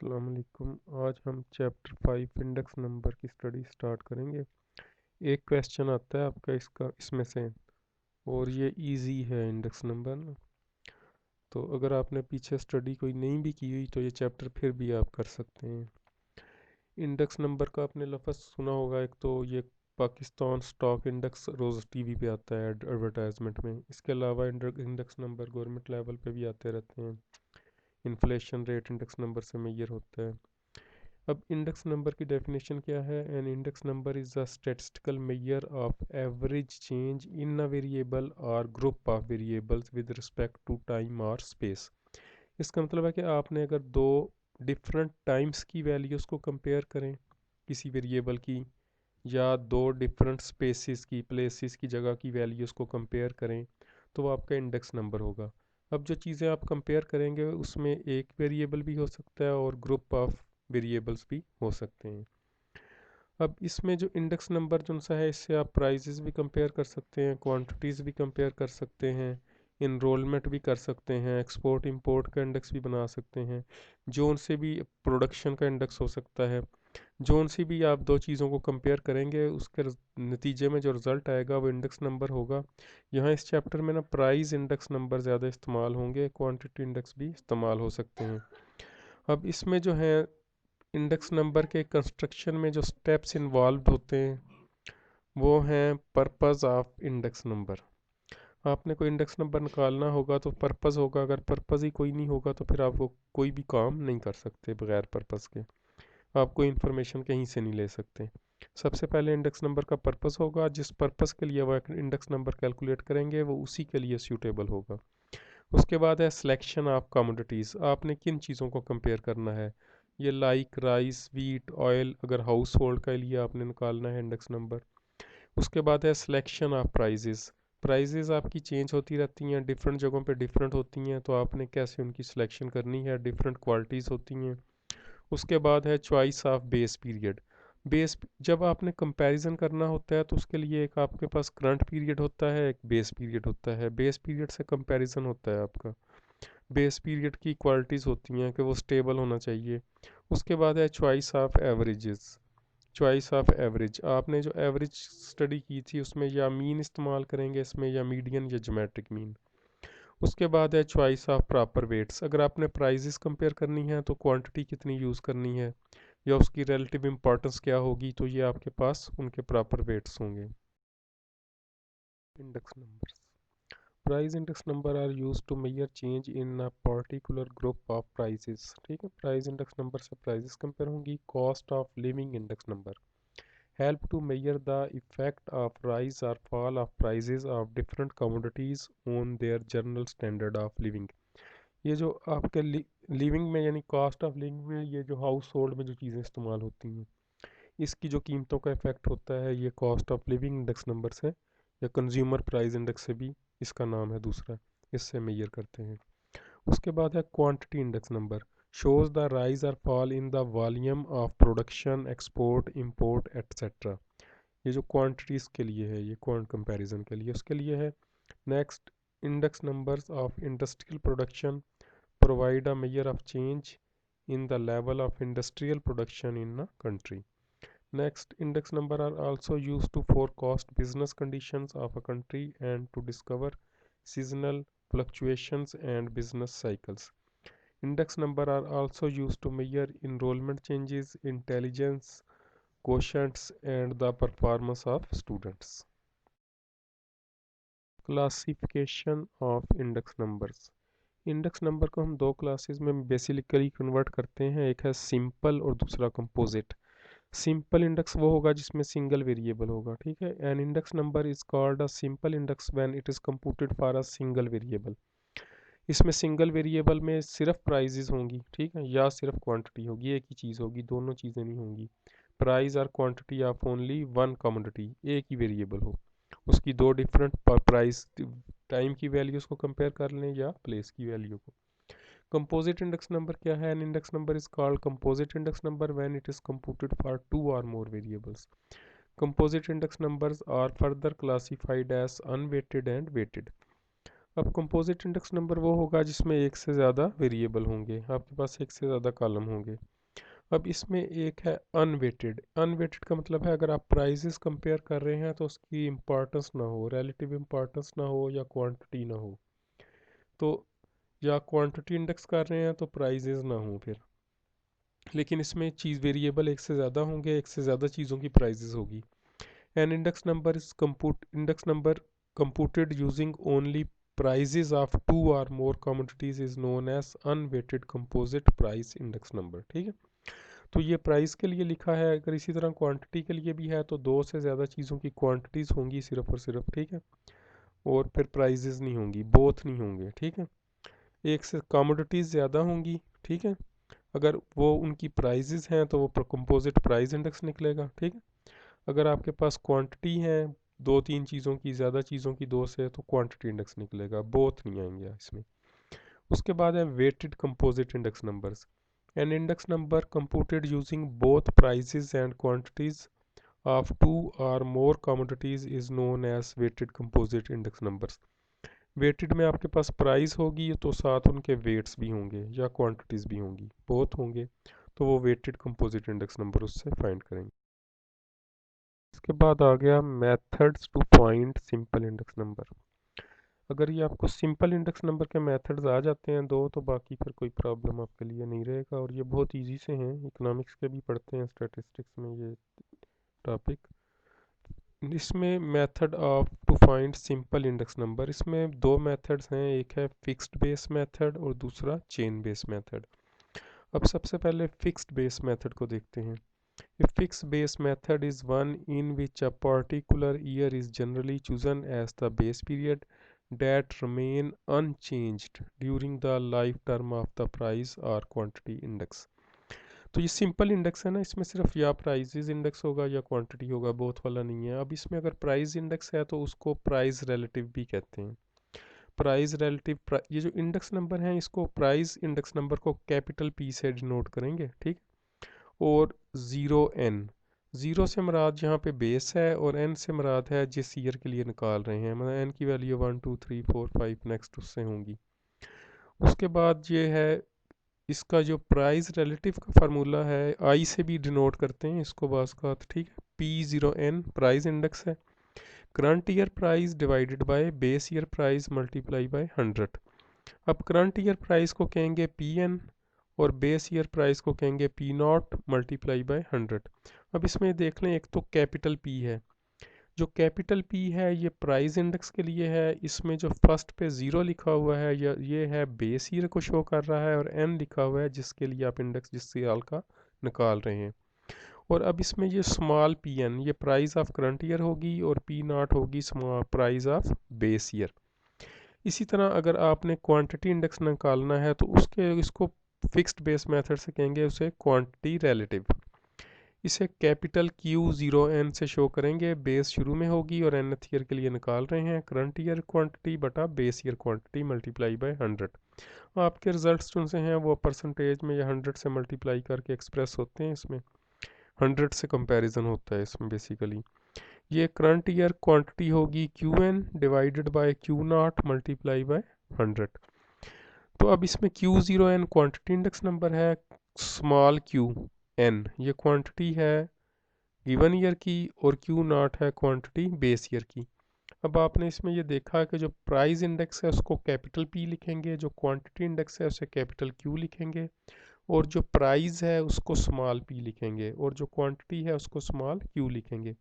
अस्सलाम वालेकुम। आज हम चैप्टर 5 इंडेक्स नंबर की स्टडी स्टार्ट करेंगे। एक क्वेश्चन आता है आपका इसमें से, और ये इजी है इंडेक्स नंबर ना। तो अगर आपने पीछे स्टडी कोई नहीं भी की हुई तो ये चैप्टर फिर भी आप कर सकते हैं। इंडेक्स नंबर का आपने लफ्ज़ सुना होगा। एक तो ये पाकिस्तान स्टॉक इंडेक्स रोज़ टीवी पे आता है एडवर्टाइजमेंट में। इसके अलावा इंडेक्स नंबर गवर्नमेंट लेवल पे भी आते रहते हैं। इन्फ्लेशन रेट इंडेक्स नंबर से मेजर होता है। अब इंडेक्स नंबर की डेफिनेशन क्या है? An index number is a statistical measure of average change in a variable or group of variables with respect to time or space. इसका मतलब है कि आपने अगर दो डिफरेंट टाइम्स की वैल्यूज़ को कंपेयर करें किसी वेरिएबल की, या दो डिफरेंट स्पेसिस की प्लेसेस की जगह की वैल्यूज़ को कंपेयर करें, तो वो आपका इंडेक्स नंबर होगा। अब जो चीज़ें आप कंपेयर करेंगे उसमें एक वेरिएबल भी हो सकता है और ग्रुप ऑफ वेरिएबल्स भी हो सकते हैं। अब इसमें जो इंडेक्स नंबर जो सा है, इससे आप प्राइजेस भी कंपेयर कर सकते हैं, क्वांटिटीज़ भी कंपेयर कर सकते हैं, इनरोलमेंट भी कर सकते हैं, एक्सपोर्ट इंपोर्ट का इंडेक्स भी बना सकते हैं, जोन से भी प्रोडक्शन का इंडेक्स हो सकता है। जोन से भी आप दो चीज़ों को कंपेयर करेंगे, उसके नतीजे में जो रिज़ल्ट आएगा वो इंडेक्स नंबर होगा। यहाँ इस चैप्टर में ना प्राइस इंडेक्स नंबर ज़्यादा इस्तेमाल होंगे, क्वांटिटी इंडेक्स भी इस्तेमाल हो सकते हैं। अब इसमें जो है इंडेक्स नंबर के कंस्ट्रक्शन में जो स्टेप्स इन्वॉल्व होते हैं वो हैं पर्पस ऑफ इंडेक्स नंबर। आपने कोई इंडेक्स नंबर निकालना होगा तो पर्पस होगा। अगर पर्पस ही कोई नहीं होगा तो फिर आप वो कोई भी काम नहीं कर सकते बगैर पर्पस के। आप कोई इन्फॉर्मेशन कहीं से नहीं ले सकते। सबसे पहले इंडेक्स नंबर का पर्पस होगा। जिस पर्पस के लिए वो इंडेक्स नंबर कैलकुलेट करेंगे वो उसी के लिए सूटेबल होगा। उसके बाद है सिलेक्शन ऑफ कमोडिटीज़। आपने किन चीज़ों को कंपेयर करना है? ये लाइक राइस, वीट, ऑयल, अगर हाउस होल्ड के लिए आपने निकालना है इंडेक्स नंबर। उसके बाद है सिलेक्शन ऑफ प्राइजेज़। प्राइजेज़ आपकी चेंज होती रहती हैं, डिफरेंट जगहों पे डिफरेंट होती हैं, तो आपने कैसे उनकी सिलेक्शन करनी है, डिफरेंट क्वालिटीज़ होती हैं। उसके बाद है choice of base period. Base जब आपने कंपैरिजन करना होता है तो उसके लिए एक आपके पास करंट पीरियड होता है, एक बेस पीरियड होता है। बेस पीरियड से कंपैरिजन होता है आपका। बेस पीरियड की क्वालिटीज़ होती हैं कि वो स्टेबल होना चाहिए। उसके बाद है choice of averages. Choice of average, आपने जो एवरेज स्टडी की थी उसमें या मीन इस्तेमाल करेंगे इसमें, या मीडियन या ज्योमेट्रिक मीन। उसके बाद है चॉइस ऑफ प्रॉपर वेट्स। अगर आपने प्राइजेस कंपेयर करनी है तो क्वांटिटी कितनी यूज़ करनी है या उसकी रिलेटिव इंपॉर्टेंस क्या होगी, तो ये आपके पास उनके प्रॉपर वेट्स होंगे। Index numbers, price index number are use to measure change in a particular group of prices. ठीक है, प्राइस इंडेक्स नंबर से प्राइसेस कंपेयर होंगी। Cost of living index number help to measure the effect of rise or fall of prices of different commodities on their general standard of living। ये जो आपके living में यानी cost of living में, ये जो house hold में जो चीज़ें इस्तेमाल होती हैं इसकी जो कीमतों का इफेक्ट होता है, ये cost of living index number से या कंज्यूमर प्राइस इंडेक्स से भी, इसका नाम है दूसरा, इससे मेजर करते हैं। उसके बाद है quantity index number, shows the rise or fall in the volume of production, export, import, etc। ये जो क्वांटिटीज़ के लिए है, ये क्वांट कंपैरिजन के लिए, उसके लिए है। Next, index numbers of industrial production provide a measure of change in the level of industrial production in a country। Next, index number are also used to forecast business conditions of a country and to discover seasonal fluctuations and business cycles। Index number are also used to measure enrollment changes, intelligence quotients and the performance of students। Classification of index numbers. Index number को हम दो classes में basically convert करते हैं, एक है simple और दूसरा कंपोजिट। सिंपल इंडेक्स वो होगा जिसमें सिंगल वेरिएबल होगा। ठीक है, an index number is called a simple index when it is computed for a single variable. इसमें सिंगल वेरिएबल में सिर्फ प्राइजेस होंगी, ठीक है, या सिर्फ क्वांटिटी होगी, एक ही चीज़ होगी, दोनों चीज़ें नहीं होंगी। प्राइस और quantity of only one commodity, एक ही वेरिएबल हो, उसकी दो डिफरेंट प्राइस टाइम की वैल्यूज़ को कंपेयर कर लें या प्लेस की वैल्यू को। कंपोजिट इंडेक्स नंबर क्या है? An index number is called composite index number when it is computed for two or more variables. Composite index numbers are further classified as unweighted and weighted. अब composite index number वो होगा जिसमें एक से ज़्यादा variable होंगे, आपके पास एक से ज़्यादा कॉलम होंगे। अब इसमें एक है अनवेटेड। अनवेटेड का मतलब है अगर आप प्राइजेस कंपेयर कर रहे हैं तो उसकी इम्पोर्टेंस ना हो, रिलेटिव इम्पोर्टेंस ना हो या क्वांटिटी ना हो, तो या क्वांटिटी इंडेक्स कर रहे हैं तो प्राइजेस ना हो फिर, लेकिन इसमें चीज़ वेरिएबल एक से ज़्यादा होंगे, एक से ज़्यादा चीज़ों की प्राइजेस होगी। An index number is index number computed using only prices of two or more commodities is known as unweighted composite price index number। ठीक है, तो ये प्राइस के लिए लिखा है। अगर इसी तरह क्वांटिटी के लिए भी है तो दो से ज़्यादा चीज़ों की क्वांटिटीज़ होंगी सिर्फ और सिर्फ, ठीक है, और फिर प्राइजेस नहीं होंगी, बोथ नहीं होंगे, ठीक है। एक से कमोडिटीज़ ज़्यादा होंगी, ठीक है, अगर वो उनकी प्राइजेस हैं तो वो कंपोजिट प्राइस इंडेक्स निकलेगा, ठीक है। अगर आपके पास क्वांटिटी है दो तीन चीज़ों की, ज़्यादा चीज़ों की दो से, तो क्वांटिटी इंडेक्स निकलेगा, बोथ नहीं आएंगे इसमें। उसके बाद है weighted composite index numbers. An index number computed using both prices and quantities of two or more commodities is known as weighted composite index numbers. Weighted में आपके पास प्राइस होगी तो साथ उनके वेट्स भी होंगे या क्वांटिटीज़ भी होंगी, बोथ होंगे, तो वो वेटेड कंपोजिट इंडेक्स नंबर उससे फाइंड करेंगे। इसके बाद आ गया methods to find simple index number. अगर ये आपको सिंपल इंडेक्स नंबर के मेथड्स आ जाते हैं दो, तो बाकी फिर कोई प्रॉब्लम आपके लिए नहीं रहेगा, और ये बहुत इजी से हैं, इकोनॉमिक्स के भी पढ़ते हैं स्टैटिस्टिक्स में ये टॉपिक। इसमें method of to find simple index number, इसमें दो मेथड्स हैं, एक है फिक्स्ड बेस मेथड और दूसरा चेन बेस मेथड। अब सबसे पहले फिक्स्ड बेस मेथड को देखते हैं। A fixed base method is one in which a particular year is generally chosen as the base period that remain unchanged during the life term of the price or quantity index। तो ये simple index है ना, इसमें सिर्फ या prizes index होगा या quantity होगा, बोथ वाला नहीं है। अब इसमें अगर प्राइस इंडेक्स है तो उसको प्राइस रिलेटिव भी कहते हैं। प्राइस रिलेटिव, ये जो इंडेक्स नंबर है इसको प्राइस इंडेक्स नंबर को कैपिटल पी से डिनोट करेंगे, ठीक। और ज़ीरो एन, ज़ीरो से मुराद यहाँ पे बेस है और एन से मुराद है जिस ईयर के लिए निकाल रहे हैं, मतलब एन की वैल्यू 1 2 3 4 5 नेक्स्ट उससे होंगी। उसके बाद ये है इसका जो प्राइस रिलेटिव का फार्मूला है, आई से भी डिनोट करते हैं इसको बास का, ठीक है। P0N प्राइस इंडेक्स है, current year price divided by base year price multiply by 100। अब करंट ईयर प्राइस को कहेंगे PN और बेस ईयर प्राइस को कहेंगे P0 मल्टीप्लाई बाय 100। अब इसमें देख लें, एक तो कैपिटल P है, जो कैपिटल P है ये प्राइस इंडेक्स के लिए है, इसमें जो फर्स्ट पे ज़ीरो लिखा हुआ है ये है बेस ईयर को शो कर रहा है, और N लिखा हुआ है जिसके लिए आप इंडेक्स जिस साल का निकाल रहे हैं। और अब इसमें ये स्मॉल PN ये प्राइस ऑफ करंट ईयर होगी और P0 होगी small price of base year. इसी तरह अगर आपने क्वांटिटी इंडेक्स निकालना है तो उसके इसको फिक्स्ड बेस मेथड से कहेंगे उसे क्वांटिटी रिलेटिव। इसे कैपिटल Q0N से शो करेंगे, बेस शुरू में होगी और nth ईयर के लिए निकाल रहे हैं, करंट ईयर क्वांटिटी बटा base year quantity multiply by 100। आपके रिजल्ट्स जो से हैं वो परसेंटेज में या 100 से मल्टीप्लाई करके एक्सप्रेस होते हैं, इसमें 100 से कंपैरिजन होता है इसमें बेसिकली। ये करंट ईयर क्वांटिटी होगी Qn divided by Q0 multiply by 100। तो अब इसमें Q0N क्वांटिटी इंडेक्स नंबर है, स्मॉल Qn ये क्वांटिटी है गिवन ईयर की, और Q0 है क्वांटिटी बेस ईयर की। अब आपने इसमें ये देखा कि जो प्राइस इंडेक्स है उसको कैपिटल P लिखेंगे, जो क्वांटिटी इंडेक्स है उसे कैपिटल Q लिखेंगे, और जो प्राइस है उसको स्मॉल p लिखेंगे, और जो क्वांटिटी है उसको स्मॉल q लिखेंगे।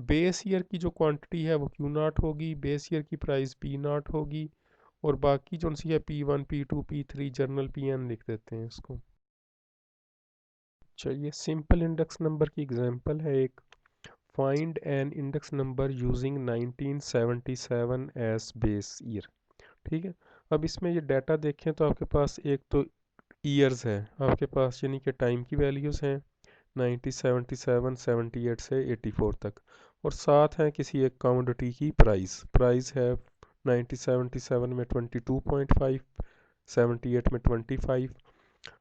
बेस ईयर की जो क्वांटिटी है वो Q0 होगी, बेस ईयर की प्राइस P0 होगी, और बाकी जो सी है P1 P2 P3 journal PN लिख देते हैं इसको। चलिए सिंपल इंडेक्स नंबर की एग्जांपल है एक, find an index number using 1977 as base year. ठीक है, अब इसमें ये डाटा देखें तो आपके पास एक तो ईयर्स है आपके पास, यानी कि टाइम की वैल्यूज़ हैं 1977 78 से 84 तक, और साथ हैं किसी एक कमोडिटी की प्राइस है 1977 में 22.5, 78 में 25।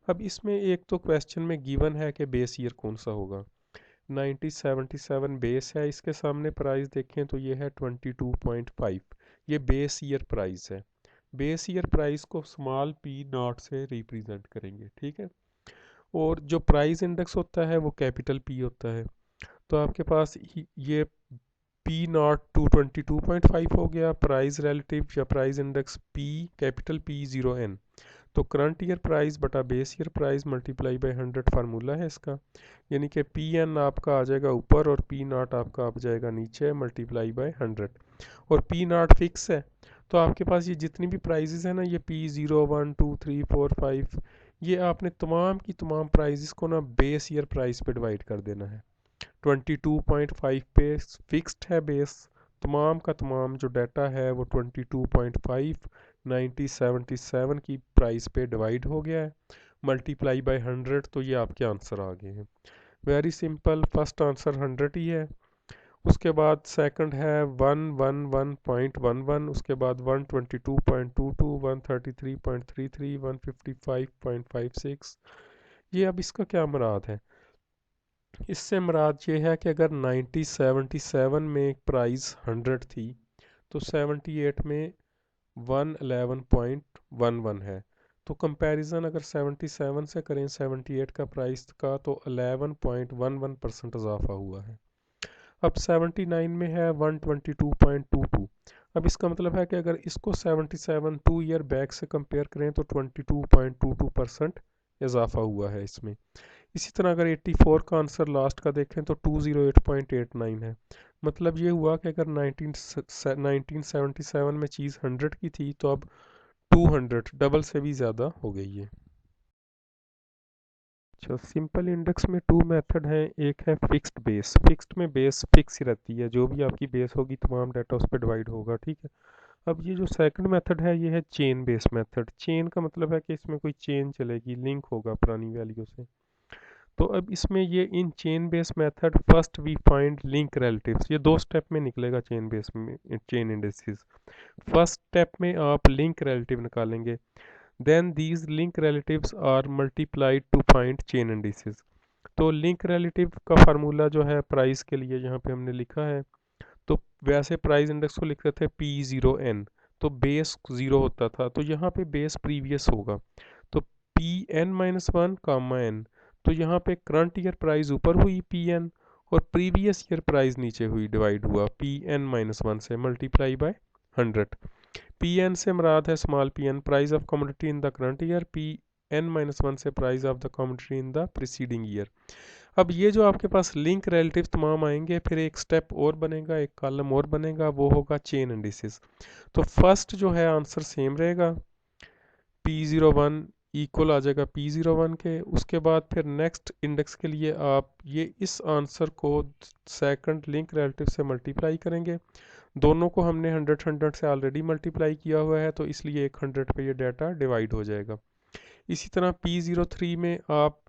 अब इसमें एक तो क्वेश्चन में गिवन है कि बेस ईयर कौन सा होगा। 1977 बेस है, इसके सामने प्राइस देखें तो ये है 22.5, ये बेस ईयर प्राइस है। बेस ईयर प्राइस को स्मॉल पी नॉट से रिप्रेजेंट करेंगे, ठीक है। और जो प्राइस इंडेक्स होता है वो कैपिटल पी होता है। तो आपके पास ये पी नॉट 222.5 हो गया, प्राइस रिलेटिव या price index P capital P 0n। तो करंट ईयर प्राइस बटा base year price multiply by 100 formula है इसका। यानी कि पी एन आपका आ जाएगा ऊपर और पी नॉट आपका आ जाएगा नीचे मल्टीप्लाई बाय 100। और पी नॉट फिक्स है, तो आपके पास ये जितनी भी प्राइजेस है ना, ये पी 0 1 2 3 4 5, ये आपने तमाम की तमाम प्राइजेस को ना बेस ईयर प्राइस पे डिवाइड कर देना है। 22.5 पे फिक्स्ड है बेस, तमाम का तमाम जो डाटा है वो 22.5 1977 की प्राइस पे डिवाइड हो गया है, मल्टीप्लाई बाय 100। तो ये आपके आंसर आ गए हैं। वेरी सिंपल, फर्स्ट आंसर 100 ही है। उसके बाद सेकंड है 111.11, उसके बाद 122.22, 133.33, 155.56। ये अब इसका क्या मुराद है? इससे मुराद ये है कि अगर 1977 में प्राइस 100 थी तो 78 में 111.11 है। तो कंपैरिजन अगर 77 से करें 78 का प्राइस का, तो 11.11% इजाफा हुआ है। अब 79 में है 122.22। अब इसका मतलब है कि अगर इसको 77 2 ईयर बैक से कंपेयर करें तो 22.22% इजाफा हुआ है इसमें। इसी तरह अगर 84 का आंसर लास्ट का देखें तो 208.89 है। मतलब ये हुआ कि अगर 1977 में चीज़ 100 की थी तो अब 200 डबल से भी ज़्यादा हो गई है। अच्छा, सिंपल इंडेक्स में टू मेथड हैं। एक है फिक्स्ड बेस, फिक्स्ड में बेस फिक्स ही रहती है, जो भी आपकी बेस होगी तमाम डाटा उस पर डिवाइड होगा, ठीक है। अब ये जो सेकंड मेथड है ये है चेन बेस मेथड। चेन का मतलब है कि इसमें कोई चेन चलेगी, लिंक होगा पुरानी वैल्यू से। तो अब इसमें ये in chain base method first we find link relatives, ये दो स्टेप में निकलेगा चेन बेस में चेन इंडिसेस। फर्स्ट स्टेप में आप लिंक रिलेटिव निकालेंगे, then these link relatives are multiplied to find chain indices. तो लिंक रिलेटिव का फार्मूला जो है प्राइस के लिए यहाँ पे हमने लिखा है, तो वैसे प्राइस इंडेक्स को लिखते थे P0n, तो बेस 0 होता था, तो यहाँ पे बेस प्रीवियस होगा, तो Pn-1 तो यहाँ पे करंट ईयर प्राइस ऊपर हुई Pn और प्रीवियस ईयर प्राइस नीचे हुई, डिवाइड हुआ Pn-1 से मल्टीप्लाई बाय 100। Pn से मुराद है small pn price of commodity in the current year, Pn-1 से price of the commodity in the preceding year. अब ये जो आपके पास लिंक रिलेटिव तमाम आएंगे, फिर एक स्टेप और बनेगा, एक कॉलम और बनेगा, वो होगा चेन इंडिसेस। तो फर्स्ट जो है आंसर सेम रहेगा, P01 इक्वल आ जाएगा P01 के। उसके बाद फिर नेक्स्ट इंडेक्स के लिए आप ये इस आंसर को सेकंड लिंक रिलेटिव से मल्टीप्लाई करेंगे। दोनों को हमने 100 से ऑलरेडी मल्टीप्लाई किया हुआ है, तो इसलिए एक 100 पे ये डाटा डिवाइड हो जाएगा। इसी तरह P03 में आप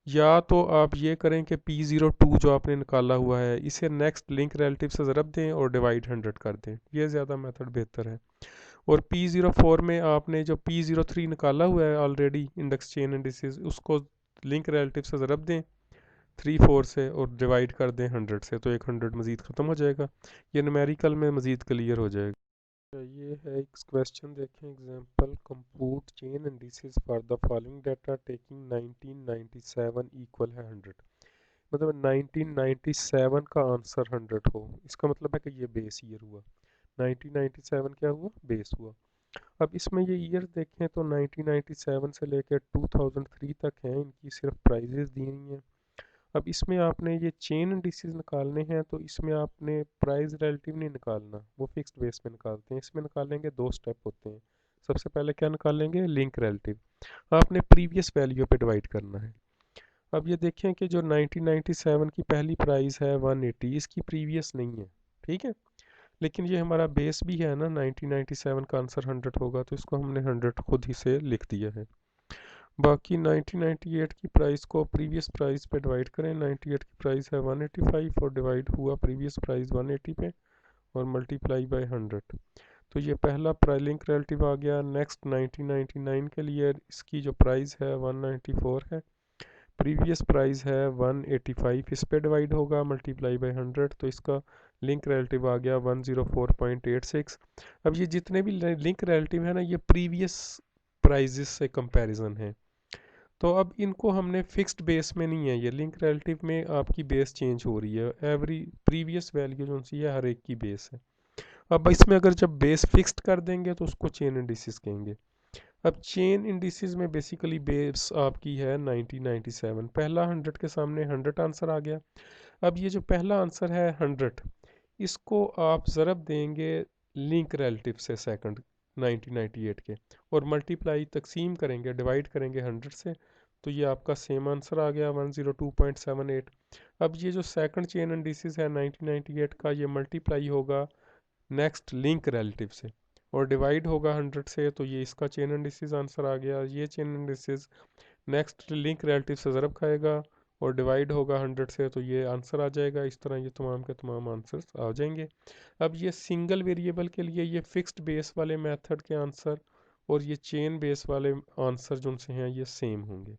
या तो आप ये करें कि P02 जो आपने निकाला हुआ है इसे नेक्स्ट लिंक रिलेटिव से ज़रब दें और डिवाइड 100 कर दें, ये ज़्यादा मेथड बेहतर है। और P04 में आपने जो P03 निकाला हुआ है ऑलरेडी इंडेक्स चेन इंडिसेस, उसको लिंक रिलेटिव से ज़रब दें 3 4 से और डिवाइड कर दें 100 से, तो एक 100 मज़ीद ख़त्म हो जाएगा। ये न्यूमेरिकल में मज़ीद क्लियर हो जाएगा। ये है एक क्वेश्चन, देखें example, compute chain indices for the following data taking 1997 equal है 100। मतलब 1997 का आंसर 100 हो, इसका मतलब है कि ये बेस ईयर हुआ। 1997 क्या हुआ? बेस हुआ। अब इसमें ये ईयर देखें तो 1997 से लेकर 2003 तक हैं, इनकी सिर्फ प्राइजेस दी हुई हैं। अब इसमें आपने ये चेन इंडिसेस निकालने हैं, तो इसमें आपने प्राइस रिलेटिव नहीं निकालना, वो फिक्स्ड बेस में निकालते हैं। इसमें निकालेंगे दो स्टेप होते हैं। सबसे पहले क्या निकालेंगे? Link relative. आपने प्रीवियस वैल्यू पे डिवाइड करना है। अब ये देखें कि जो 1997 की पहली प्राइस है 180, इसकी प्रीवियस नहीं है, ठीक है, लेकिन ये हमारा बेस भी है ना, 1997 का आंसर 100 होगा, तो इसको हमने 100 खुद ही से लिख दिया है। बाकी 1998 की प्राइस को प्रीवियस प्राइस पे डिवाइड करें। 98 की प्राइस है 185 और डिवाइड हुआ प्रीवियस प्राइस 180 पे और मल्टीप्लाई बाय 100। तो ये पहला लिंक रिलेटिव आ गया। नेक्स्ट 1999 के लिए इसकी जो प्राइस है 194 है, प्रीवियस प्राइस है 185, इस पे डिवाइड होगा मल्टीप्लाई बाय 100, तो इसका लिंक रिलेटिव आ गया 104.86। अब ये जितने भी लिंक रिलेटिव है ना, ये प्रीवियस प्राइजेस से कंपैरिजन है। तो अब इनको हमने फिक्स्ड बेस में नहीं है, ये लिंक रिलेटिव में आपकी बेस चेंज हो रही है, एवरी प्रीवियस वैल्यू जो सी है हर एक की बेस है। अब इसमें अगर जब बेस फिक्स्ड कर देंगे तो उसको चेन इंडिसेस कहेंगे। अब चेन इंडिसेस में बेसिकली बेस आपकी है 1997। पहला 100 के सामने 100 आंसर आ गया। अब ये जो पहला आंसर है 100, इसको आप ज़रब देंगे लिंक रिलेटिव से सेकंड 1998 के, और मल्टीप्लाई तकसीम करेंगे, डिवाइड करेंगे 100 से, तो ये आपका सेम आंसर आ गया 102.78। अब ये जो सेकंड चेन इंडिसेस है 1998 का, ये मल्टीप्लाई होगा नेक्स्ट लिंक रिलेटिव से और डिवाइड होगा 100 से, तो ये इसका चेन इंडिसेस आंसर आ गया। ये chain indices next link relative से ज़रब खाएगा और डिवाइड होगा 100 से, तो ये आंसर आ जाएगा। इस तरह ये तमाम के तमाम आंसर्स आ जाएंगे। अब ये सिंगल वेरिएबल के लिए ये फिक्स्ड बेस वाले मेथड के आंसर और ये चेन बेस वाले आंसर जो उनसे हैं ये सेम होंगे।